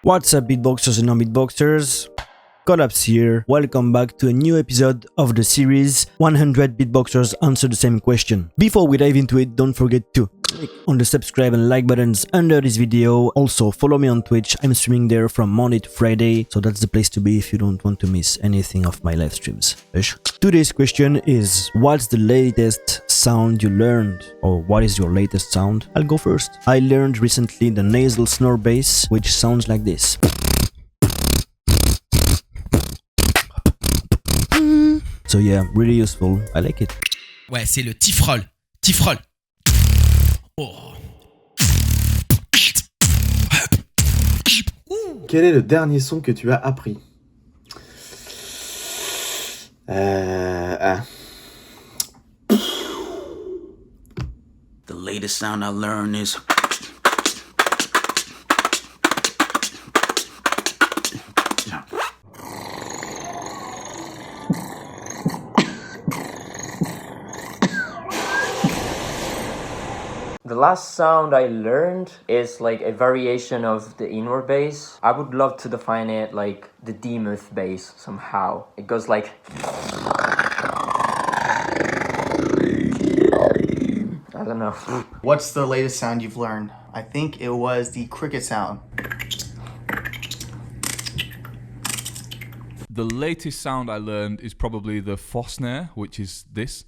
What's up, beatboxers and non-beatboxers? Colaps here. Welcome back to a new episode of the series 100 beatboxers answer the same question. Before we dive into it, don't forget to click on the subscribe and like buttons under this video. Also, follow me on Twitch. I'm streaming there from Monday to Friday, so that's the place to be if you don't want to miss anything of my live streams. Today's question is, what's the latest sound you learned? Or what is your latest sound? I'll go first. I learned recently the nasal snore bass, which sounds like this. So yeah, really useful. I like it. Ouais, c'est le tifrol. Tifrol. Oh. Quel est le dernier son que tu as appris? The latest sound I learned is The last sound I learned is like a variation of the inward bass. I would love to define it like the demuth bass somehow. It goes like... I don't know. What's the latest sound you've learned? I think it was the cricket sound. The latest sound I learned is probably the Fosnare, which is this.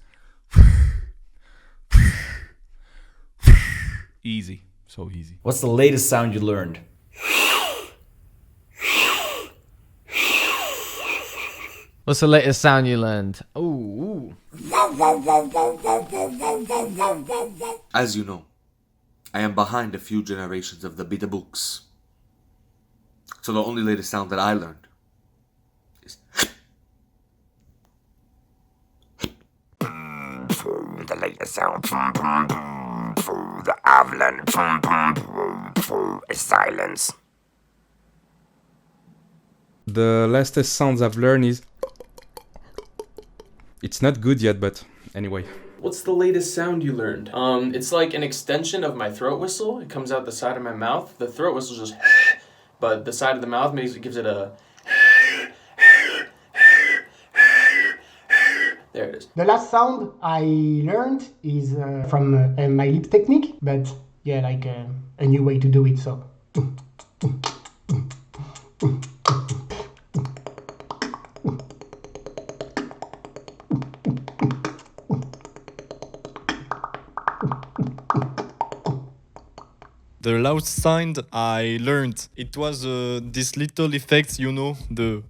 Easy, so easy. What's the latest sound you learned? What's the latest sound you learned? Ooh. As you know, I am behind a few generations of the beatbox. So the only latest sound that I learned is the latest sound that I've learned is silence. The latest sounds I've learned is... It's not good yet, but anyway. What's the latest sound you learned? It's like an extension of my throat whistle. It comes out the side of my mouth. The throat whistle just but the side of the mouth gives it a... There it is. The last sound I learned is from my lip technique, but yeah, like a new way to do it, so. The loud sound I learned, it was this little effect, you know, the...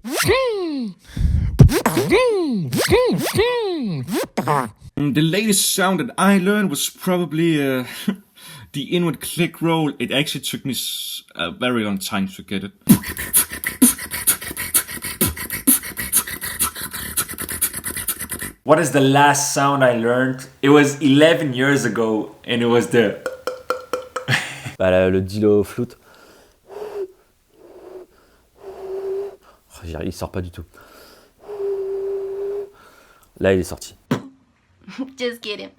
The latest sound that I learned was probably the inward click roll. It actually took me a very long time to get it. What is the last sound I learned? It was 11 years ago and it was the... Bah, le dilo flûte. Il sort pas du tout. Là, il est sorti. Just kidding.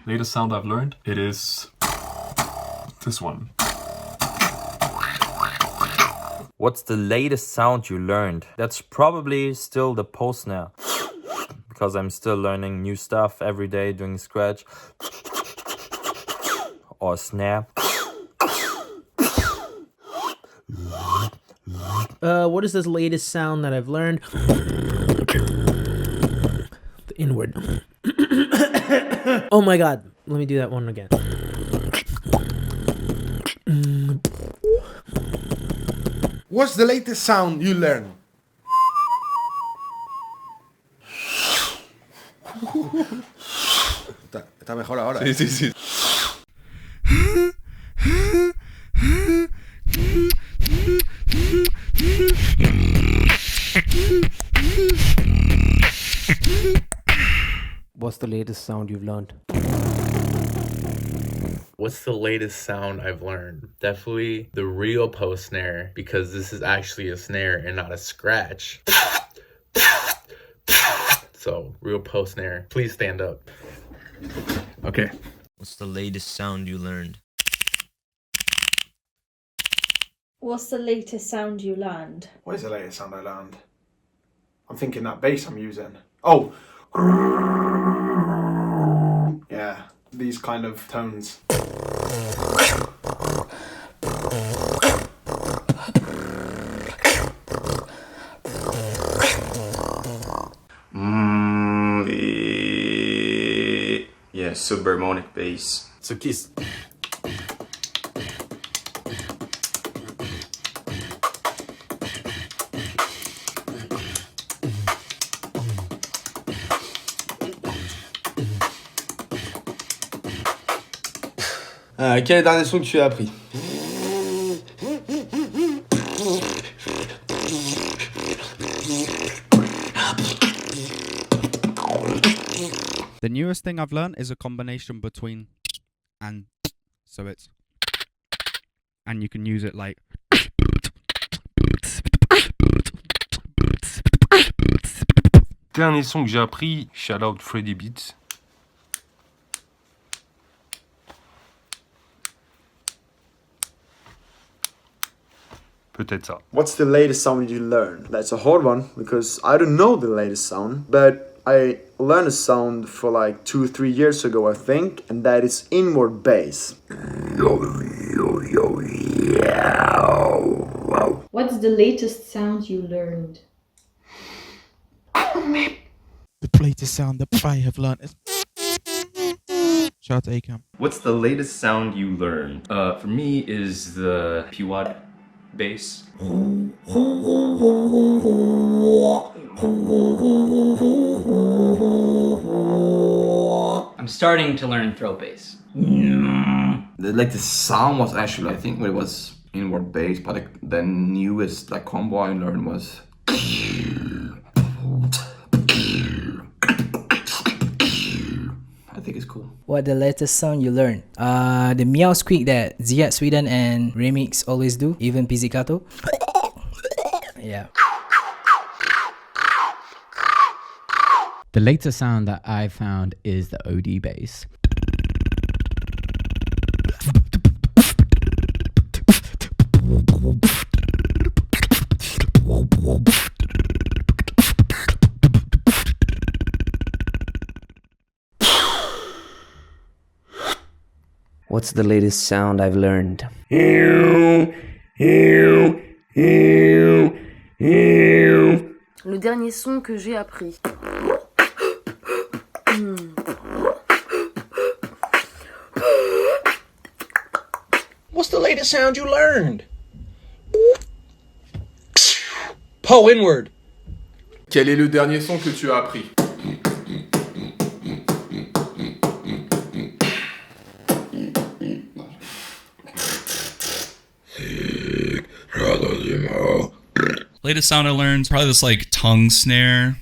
Latest sound I've learned, it is this one. What's the latest sound you learned? That's probably still the post-snare. Because I'm still learning new stuff every day doing scratch. Or snare. What is this latest sound that I've learned? The inward. Oh my god. Let me do that one again. What's the latest sound you learned? Está mejor ahora. Sí, sí, sí. What's the latest sound you've learned? What's the latest sound I've learned? Definitely the real post snare, because this is actually a snare and not a scratch. So, real post snare. Please stand up. Okay. What's the latest sound you learned? What's the latest sound you learned? What is the latest sound I learned? I'm thinking that bass I'm using. Oh! Yeah, these kind of tones. Yeah, subharmonic bass. So kiss. Quel est le dernier son que tu as appris? The newest thing I've learned is a combination between and, so it's, and you can use it like. Dernier son que j'ai appris, shout out Freddy Beats. Peut-être ça. What's the latest sound you learned? That's a hard one because I don't know the latest sound, but I learned a sound for like 2 or 3 years ago, I think, and that is inward bass. What's the latest sound you learned? The latest sound that I have learned is. Shout out to Acam. What's the latest sound you learned? For me is the P-Wad bass. I'm starting to learn throat bass. The latest sound was actually, I think, when it was inward bass, but the newest combo I learned was. I think it's cool. What the latest sound you learned? The meow squeak that Ziad Sweden and Remix always do, even Pizzicato. Yeah. The latest sound that I found is the OD bass. What's the latest sound I've learned? Le dernier son que j'ai appris. What's the latest sound you learned? Poe inward. Quel est le dernier son que tu as appris? Latest sound I learned is probably this like tongue snare.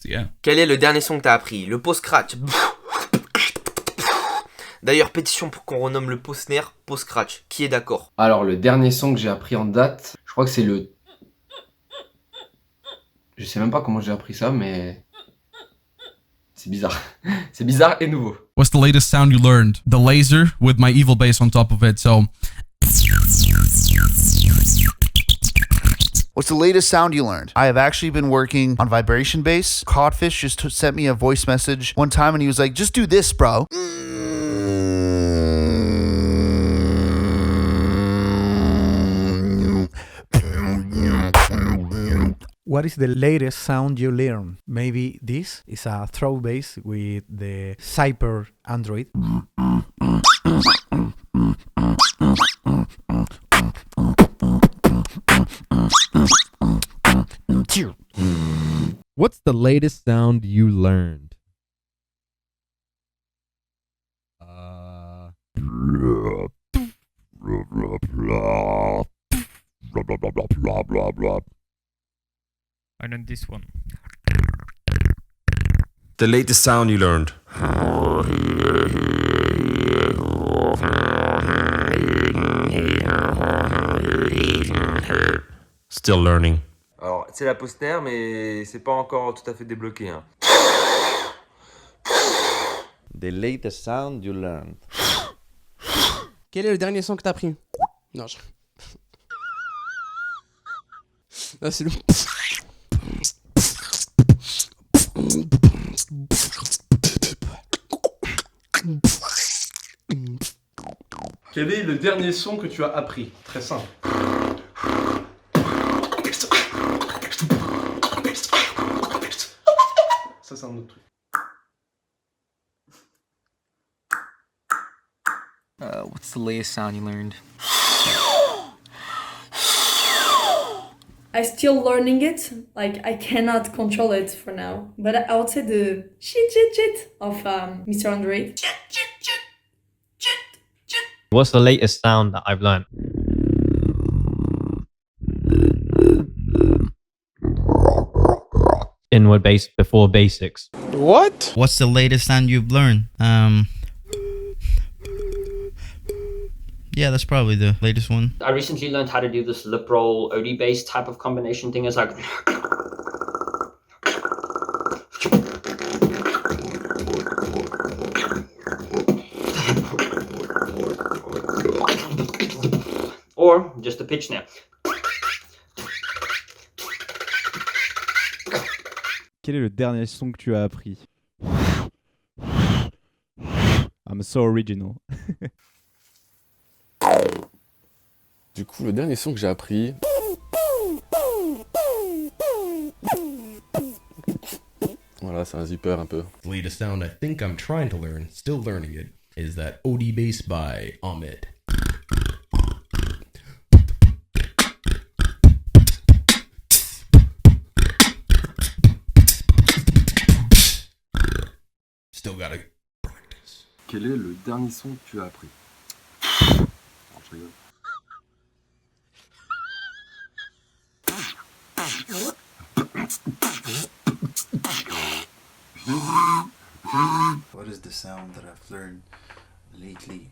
Yeah. Quel est le dernier son que t'as appris? Le pot scratch. D'ailleurs, pétition pour qu'on renomme le pot snare pot scratch. Qui est d'accord? Alors, le dernier son que j'ai appris en date, je crois que c'est le... Je sais même pas comment j'ai appris ça, mais... C'est bizarre. C'est bizarre et nouveau. What's the latest sound you learned? The laser with my evil bass on top of it, so... What's the latest sound you learned? I have actually been working on vibration bass. Codfish just sent me a voice message one time and he was like, just do this, bro. What is the latest sound you learned? Maybe this is a throw bass with the Cyper Android. What's the latest sound you learned? I learned this one. The latest sound you learned. Still learning. Alors, c'est la post-nerf, mais c'est pas encore tout à fait débloqué. Hein. The latest sound you learned. Quel est le dernier son que t'as appris? Non, non, c'est le... Quel est le dernier son que tu as appris? Très simple. Ça, c'est un autre truc. What's the latest sound you learned? I'm still learning it. Like, I cannot control it for now. But I would say the shit of Mr. Andre. What's the latest sound that I've learned? Inward bass before basics. What? What's the latest sound you've learned? Yeah, that's probably the latest one. I recently learned how to do this lip roll OD bass type of combination thing. It's like... or just a pitch snare. Quel est le dernier son que tu as appris? I'm so original. Du coup, le dernier son que j'ai appris... Voilà, c'est un zipper un peu. The latest sound I think I'm trying to learn, still learning it, is that OD bass by Ahmed. Still gotta practice. Quel est le dernier son que tu as appris? Non, je rigole. What is the sound that I've learned lately?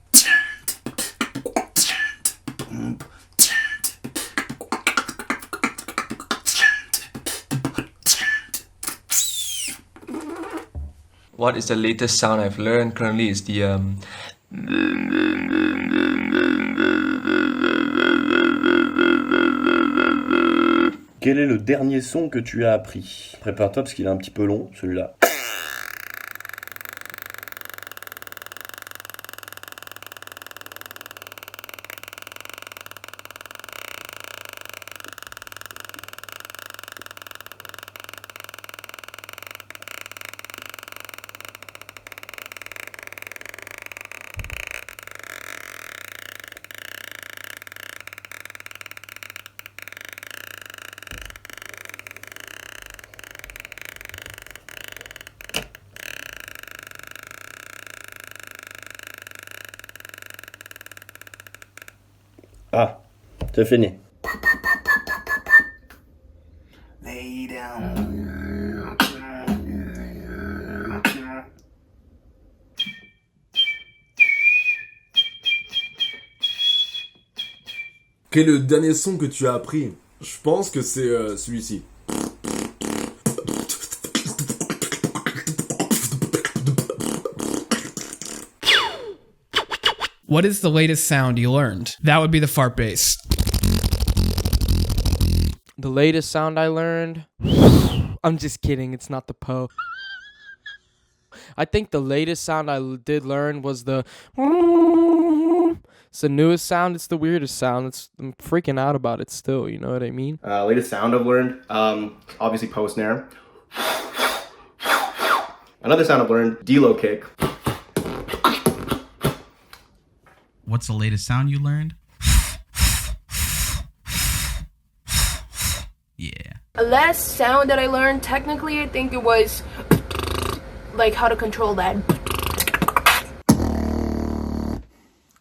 What is the latest sound I've learned currently is the Quel est le dernier son que tu as appris? Prépare-toi parce qu'il est un petit peu long, celui-là. Ah, c'est fini. Lay down. Quel est le dernier son que tu as appris? Je pense que c'est celui-ci. What is the latest sound you learned? That would be the fart bass. The latest sound I learned? I'm just kidding, it's not the po. I think the latest sound I did learn was the... It's the newest sound, it's the weirdest sound. I'm freaking out about it still, you know what I mean? Latest sound I've learned, obviously post-snare. Another sound I've learned, D-low kick. What's the latest sound you learned? Yeah. The last sound that I learned, technically, I think it was like how to control that.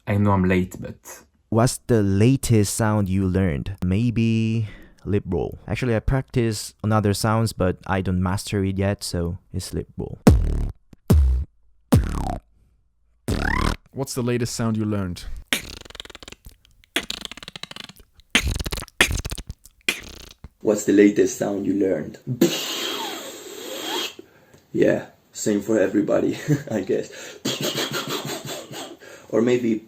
I know I'm late, but... What's the latest sound you learned? Maybe lip roll. Actually, I practice on other sounds, but I don't master it yet, so it's lip roll. What's the latest sound you learned? What's the latest sound you learned? Yeah, same for everybody, I guess. Or maybe...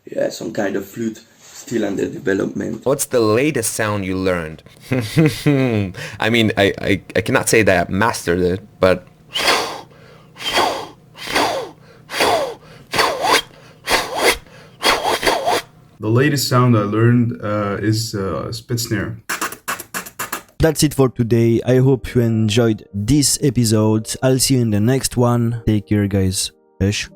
Yeah, some kind of flute, still under development. What's the latest sound you learned? I mean, I cannot say that I mastered it, but... The latest sound I learned is spit snare. That's it for today. I hope you enjoyed this episode. I'll see you in the next one. Take care, guys. Peace.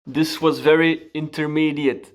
This was very intermediate.